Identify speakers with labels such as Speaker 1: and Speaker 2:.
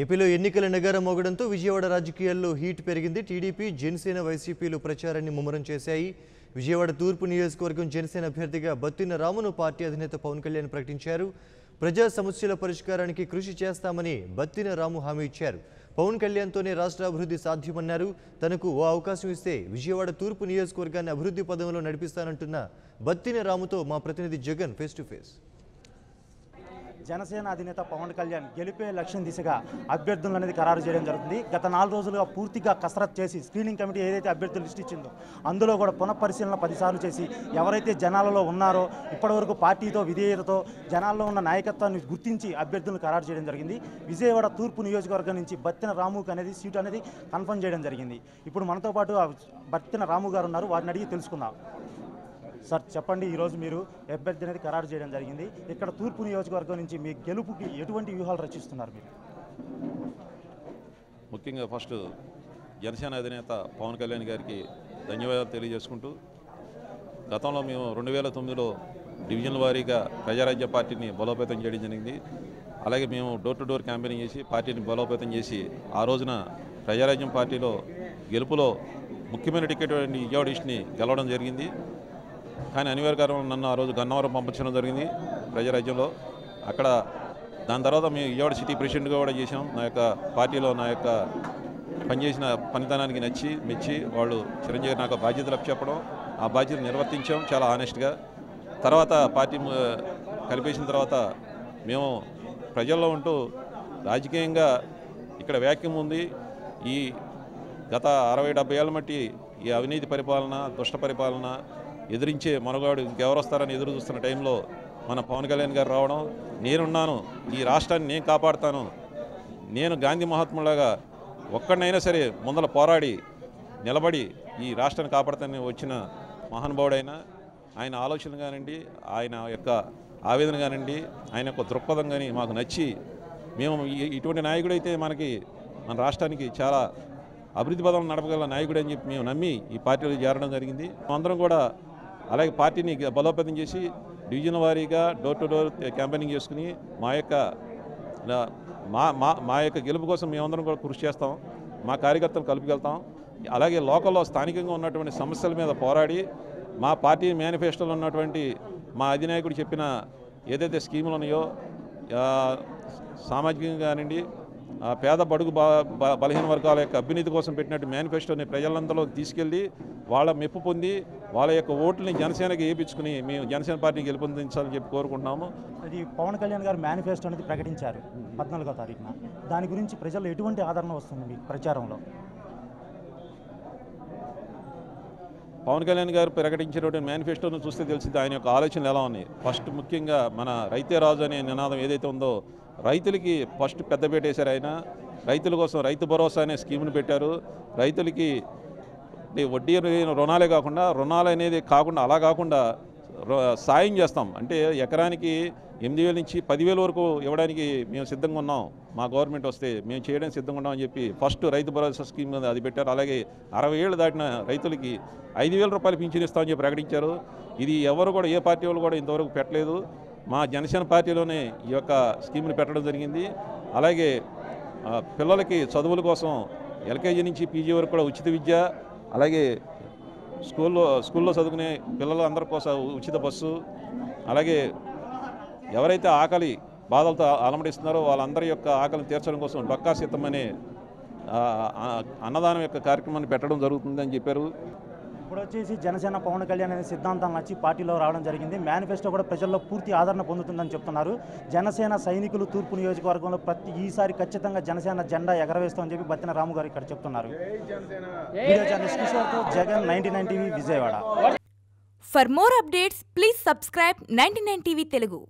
Speaker 1: ఏపీలో ఎన్నికల నగరం మోగడంతో విజయవాడ రాజకీయాల్లో హీట్ పెరిగింది. టీడీపీ, జనసేన, వైసీపీలు ప్రచారాన్ని ముమ్మరం చేశాయి. విజయవాడ తూర్పు నియోజకవర్గం జనసేన అభ్యర్థిగా బత్తిన రామును పార్టీ అధినేత పవన్ కళ్యాణ్ ప్రకటించారు. ప్రజా సమస్యల పరిష్కారానికి కృషి చేస్తామని బత్తిన రాము హామీ ఇచ్చారు. పవన్ కళ్యాణ్తోనే రాష్ట్ర అభివృద్ధి సాధ్యమన్నారు. తనకు ఓ అవకాశం ఇస్తే విజయవాడ తూర్పు నియోజకవర్గాన్ని అభివృద్ధి పదంలో నడిపిస్తానంటున్న బత్తిన రాముతో మా ప్రతినిధి Jagan face to face.
Speaker 2: Janasena అధినేత పవన్ కళ్యాణ్ గెలిపే లక్ష్యం దిశగా అభ్యర్థులను అనేది ఖరారు చేయడం జరుగుతుంది. గత 4 రోజులుగా పూర్తిగా కసరత్ చేసి స్క్రీనింగ్ కమిటీ ఏదైతే అభ్యర్థులు లిస్ట్ ఇచ్చిందో అందులో కూడా పునఃపరిశీలన 10 సార్లు చేసి ఎవరైతే జనాలలో ఉన్నారో ఇప్పటివరకు పార్టీతో విధేయతతో జనాల్లో ఉన్న నాయకత్వాన్ని గుర్తించి అభ్యర్థులను ఖరారు చేయడం జరిగింది. విజయవాడ తూర్పు నియోజకవర్గం నుంచి బత్తిన రాముకు అనేది సీటు అనేది కన్ఫర్మ్ చేయడం జరిగింది. ఇప్పుడు మనతో పాటు బత్తిన రాము గారు ఉన్నారు, వారిని అడిగి తెలుసుకుందాం. సార్ చెప్పండి, ఈరోజు మీరు అభ్యర్థి అనేది ఖరారు చేయడం జరిగింది. ఇక్కడ తూర్పు నియోజకవర్గం నుంచి మీ గెలుపుకి ఎటువంటి వ్యూహాలు రచిస్తున్నారు మీరు?
Speaker 3: ముఖ్యంగా ఫస్ట్ జనసేన అధినేత పవన్ కళ్యాణ్ గారికి ధన్యవాదాలు తెలియజేసుకుంటూ, గతంలో మేము 2009లో డివిజన్ల వారీగా ప్రజారాజ్య పార్టీని బలోపేతం చేయడం జరిగింది. అలాగే మేము డోర్ టు డోర్ క్యాంపెయినింగ్ చేసి పార్టీని బలోపేతం చేసి ఆ రోజున ప్రజారాజ్యం పార్టీలో గెలుపులో ముఖ్యమైన టికెట్ విజయవాడ ఈస్ట్ని గెలవడం జరిగింది. కానీ అనివార్య కారణం నన్ను ఆ రోజు గన్నవరం పంపించడం జరిగింది ప్రజారాజ్యంలో. అక్కడ దాని తర్వాత మేము విజయవాడ సిటీ ప్రెసిడెంట్గా కూడా చేసాం. నా యొక్క పార్టీలో నా యొక్క పనిచేసిన పనితనానికి మెచ్చి వాళ్ళు చిరంజీవి నాకు బాధ్యతలకు చెప్పడం, ఆ బాధ్యతలు నిర్వర్తించాం చాలా ఆనెస్ట్గా. తర్వాత పార్టీ కలిపేసిన తర్వాత మేము ప్రజల్లో ఉంటూ రాజకీయంగా ఇక్కడ వ్యాక్యూమ్ ఉంది. ఈ గత 60-70 ఏళ్ళ మట్టి ఈ అవినీతి పరిపాలన, దుష్ట పరిపాలన ఎదిరించే మనగాడు ఇంకెవరు వస్తారని ఎదురు చూస్తున్న టైంలో మన పవన్ కళ్యాణ్ గారు రావడం, నేనున్నాను, ఈ రాష్ట్రాన్ని నేను కాపాడుతాను, నేను గాంధీ మహాత్ములాగా ఒక్కడినైనా సరే ముందల పోరాడి నిలబడి ఈ రాష్ట్రాన్ని కాపాడుతానని వచ్చిన మహానుభావుడైన ఆయన ఆలోచన కానివ్వండి, ఆయన యొక్క ఆవేదన కానివ్వండి, ఆయన యొక్క దృక్పథం కానీ మాకు నచ్చి మేము ఇటువంటి నాయకుడైతే మన రాష్ట్రానికి చాలా అభివృద్ధి పదం నడపగల నాయకుడు అని చెప్పి మేము నమ్మి ఈ పార్టీలో చేరడం జరిగింది. అందరం కూడా అలాగే పార్టీని బలోపేతం చేసి డివిజన్ వారీగా డోర్ టు డోర్ క్యాంపెయినింగ్ చేసుకుని మా యొక్క గెలుపు కోసం మేమందరం కూడా కృషి చేస్తాం. మా కార్యకర్తలు కలుపుకెళ్తాం. అలాగే లోకల్లో స్థానికంగా ఉన్నటువంటి సమస్యల మీద పోరాడి మా పార్టీ మేనిఫెస్టోలో ఉన్నటువంటి మా అధినాయకుడు చెప్పిన ఏదైతే స్కీములు ఉన్నాయో సామాజికంగా కానివ్వండి, పేద బడుగు బలహీన వర్గాల యొక్క అభ్యున్నతి కోసం పెట్టినట్టు మేనిఫెస్టోని ప్రజలందరిలోకి తీసుకెళ్ళి వాళ్ళ మెప్పు పొంది వాళ్ళ యొక్క ఓట్లని జనసేనకి వేయించుకుని మేము జనసేన పార్టీని గెలుపొందించాలని చెప్పి కోరుకుంటున్నాము.
Speaker 2: అది పవన్ కళ్యాణ్ గారు మేనిఫెస్టో అనేది ప్రకటించారు 14వ తారీఖున. దాని గురించి ప్రజల్లో ఎటువంటి ఆదరణ వస్తుంది మీ ప్రచారంలో?
Speaker 3: పవన్ కళ్యాణ్ గారు ప్రకటించినటువంటి మేనిఫెస్టోను చూస్తే తెలిసింది ఆయన యొక్క ఆలోచనలు ఎలా ఉన్నాయి. ఫస్ట్ ముఖ్యంగా మన రైతే రాజు అనే నినాదం ఏదైతే ఉందో రైతులకి ఫస్ట్ పెద్దపీట వేశారు ఆయన. రైతుల కోసం రైతు భరోసా అనే స్కీమ్ను పెట్టారు. రైతులకి వడ్డీ రుణాలే కాకుండా అలా కాకుండా సాయం చేస్తాం అంటే ఎకరానికి 8,000 నుంచి 10,000 వరకు ఇవ్వడానికి మేము సిద్ధంగా ఉన్నాం. మా గవర్నమెంట్ వస్తే మేము చేయడానికి సిద్ధంగా ఉన్నామని చెప్పి ఫస్ట్ రైతు భరోసా స్కీమ్ అది పెట్టారు. అలాగే 60 ఏళ్ళు దాటిన రైతులకి 5,000 రూపాయలు పింఛన్ ఇస్తామని చెప్పి ప్రకటించారు. ఇది ఎవరు కూడా ఏ పార్టీ వాళ్ళు కూడా ఇంతవరకు పెట్టలేదు. మా జనసేన పార్టీలోనే ఈ యొక్క స్కీమ్ని పెట్టడం జరిగింది. అలాగే పిల్లలకి చదువుల కోసం ఎల్కేజీ నుంచి పీజీ వరకు కూడా ఉచిత విద్య, అలాగే స్కూల్లో చదువుకునే పిల్లలు అందరి కోసం ఉచిత బస్సు, అలాగే ఎవరైతే ఆకలి బాధలతో అలమటిస్తున్నారో వాళ్ళందరి యొక్క ఆకలిని తీర్చడం కోసం డొక్కా సిద్ధం అనే అన్నదానం యొక్క కార్యక్రమాన్ని పెట్టడం జరుగుతుందని చెప్పారు.
Speaker 2: ఇప్పుడు వచ్చేసి జనసేన పవన్ కళ్యాణ్ అనే సిద్ధాంతం నచ్చి పార్టీలో రావడం జరిగింది. మేనిఫెస్టో కూడా ప్రజల్లో పూర్తి ఆదరణ పొందుతుందని చెప్తున్నారు. జనసేన సైనికులు తూర్పు నియోజకవర్గంలో ఈసారి ఖచ్చితంగా జనసేన జెండా ఎగరవేస్తామని చెప్పి బత్తిన రాము గారు ఇక్కడ చెప్తున్నారు. వీడియో జర్నలిస్ట్ కిషోర్తో Jagan, 99 TV, Vijayawada.
Speaker 4: For more updates, please subscribe 99 TV Telugu.